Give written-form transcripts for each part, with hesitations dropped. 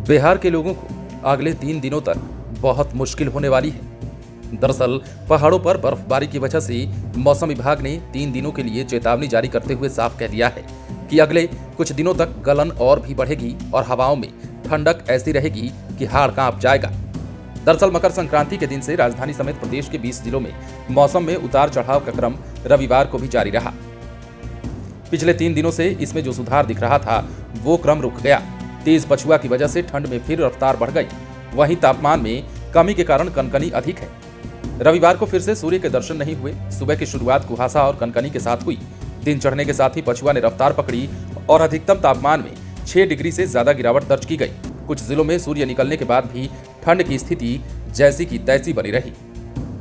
बिहार के लोगों को अगले 3 दिनों तक बहुत मुश्किल होने वाली है। दरअसल पहाड़ों पर बर्फबारी की वजह से मौसम विभाग ने 3 दिनों के लिए चेतावनी जारी करते हुए साफ कह दिया है कि अगले कुछ दिनों तक गलन और भी बढ़ेगी और हवाओं में ठंडक ऐसी रहेगी कि हाड़ कांप जाएगा। दरअसल मकर संक्रांति के दिन से राजधानी समेत प्रदेश के 20 जिलों में मौसम में उतार चढ़ाव का क्रम रविवार को भी जारी रहा। पिछले 3 दिनों से इसमें जो सुधार दिख रहा था वो क्रम रुक गया। तेज पछुआ की वजह से ठंड में फिर रफ्तार बढ़ गई। वहीं तापमान में कमी के कारण कनकनी अधिक है। रविवार को फिर से सूर्य के दर्शन नहीं हुए। सुबह की शुरुआत कुहासा और कनकनी के साथ हुई। दिन चढ़ने के साथ ही पछुआ ने रफ्तार पकड़ी और अधिकतम तापमान में 6 डिग्री से ज्यादा गिरावट दर्ज की गई। कुछ जिलों में सूर्य निकलने के बाद भी ठंड की स्थिति जैसी की तैसी बनी रही।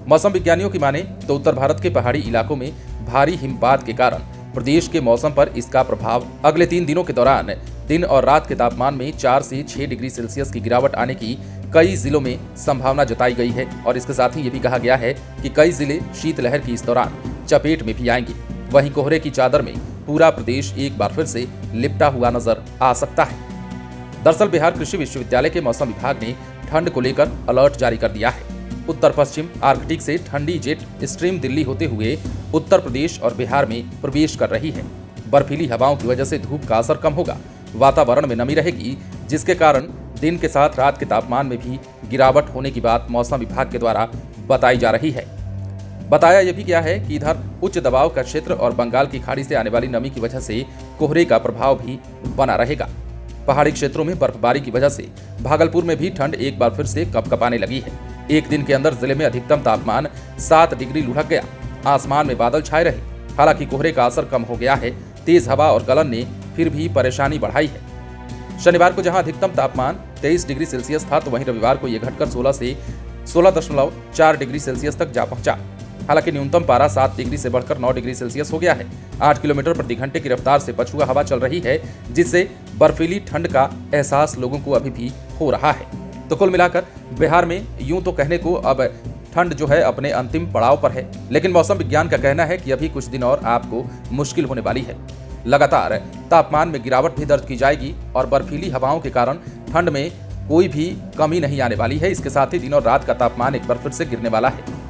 मौसम विज्ञानियों की माने तो उत्तर भारत के पहाड़ी इलाकों में भारी हिमपात के कारण प्रदेश के मौसम पर इसका प्रभाव अगले 3 दिनों के दौरान दिन और रात के तापमान में 4 से 6 डिग्री सेल्सियस की गिरावट आने की कई जिलों में संभावना जताई गई है। और इसके साथ ही ये भी कहा गया है कि कई जिले शीतलहर की इस दौरान चपेट में भी आएंगे। वहीं कोहरे की चादर में पूरा प्रदेश एक बार फिर से लिपटा हुआ नजर आ सकता है। दरअसल बिहार कृषि विश्वविद्यालय के मौसम विभाग ने ठंड को लेकर अलर्ट जारी कर दिया है। उत्तर पश्चिम आर्कटिक से ठंडी जेट स्ट्रीम दिल्ली होते हुए उत्तर प्रदेश और बिहार में प्रवेश कर रही है। बर्फीली हवाओं की वजह से धूप का असर कम होगा। वातावरण में नमी रहेगी, जिसके कारण दिन के साथ रात के तापमान में भी गिरावट होने की बात मौसम विभाग के द्वारा बताई जा रही है। बताया यह भी गया है कि इधर उच्च दबाव का क्षेत्र और बंगाल की खाड़ी से आने वाली नमी की वजह से कोहरे का प्रभाव भी बना रहेगा। पहाड़ी क्षेत्रों में बर्फबारी की वजह से भागलपुर में भी ठंड एक बार फिर से कपकपाने लगी है। एक दिन के अंदर जिले में अधिकतम तापमान 7 डिग्री लुढ़क गया। आसमान में बादल छाए रहे। हालांकि कोहरे का असर कम हो गया है। तेज हवा और गलन ने फिर भी परेशानी बढ़ाई है। शनिवार को जहां अधिकतम तापमान 23 डिग्री सेल्सियस था, तो वहीं रविवार को यह घटकर 16 से 16.4 डिग्री सेल्सियस तक जा पहुंचा। हालांकि न्यूनतम पारा 7 डिग्री से बढ़कर 9 डिग्री सेल्सियस हो गया है। 8 किलोमीटर प्रति घंटे की रफ्तार से पछुआ हवा चल रही है, जिससे बर्फीली ठंड का एहसास लोगों को अभी भी हो रहा है। तो कुल मिलाकर बिहार में यूं तो कहने को अब ठंड जो है अपने अंतिम पड़ाव पर है, लेकिन मौसम विज्ञान का कहना है कि अभी कुछ दिन और आपको मुश्किल होने वाली है। लगातार तापमान में गिरावट भी दर्ज की जाएगी और बर्फीली हवाओं के कारण ठंड में कोई भी कमी नहीं आने वाली है। इसके साथ ही दिन और रात का तापमान एक बार फिर से गिरने वाला है।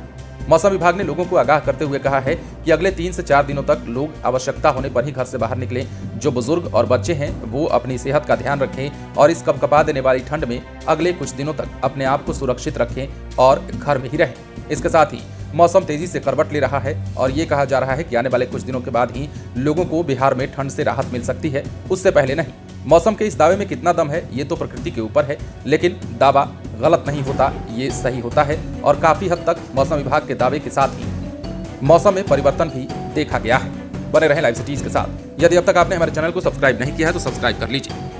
मौसम विभाग ने लोगों को आगाह करते हुए कहा है कि अगले 3 से 4 दिनों तक लोग आवश्यकता होने पर ही घर से बाहर निकलें। जो बुजुर्ग और बच्चे हैं वो अपनी सेहत का ध्यान रखें और इस कपकपा देने वाली ठंड में अगले कुछ दिनों तक अपने आप को सुरक्षित रखें और घर में ही रहें। इसके साथ ही मौसम तेजी से करवट ले रहा है और ये कहा जा रहा है कि आने वाले कुछ दिनों के बाद ही लोगों को बिहार में ठंड से राहत मिल सकती है, उससे पहले नहीं। मौसम के इस दावे में कितना दम है ये तो प्रकृति के ऊपर है, लेकिन दावा गलत नहीं होता, ये सही होता है। और काफी हद तक मौसम विभाग के दावे के साथ ही मौसम में परिवर्तन भी देखा गया है। बने रहें लाइव सिटीज के साथ। यदि अब तक आपने हमारे चैनल को सब्सक्राइब नहीं किया है तो सब्सक्राइब कर लीजिए।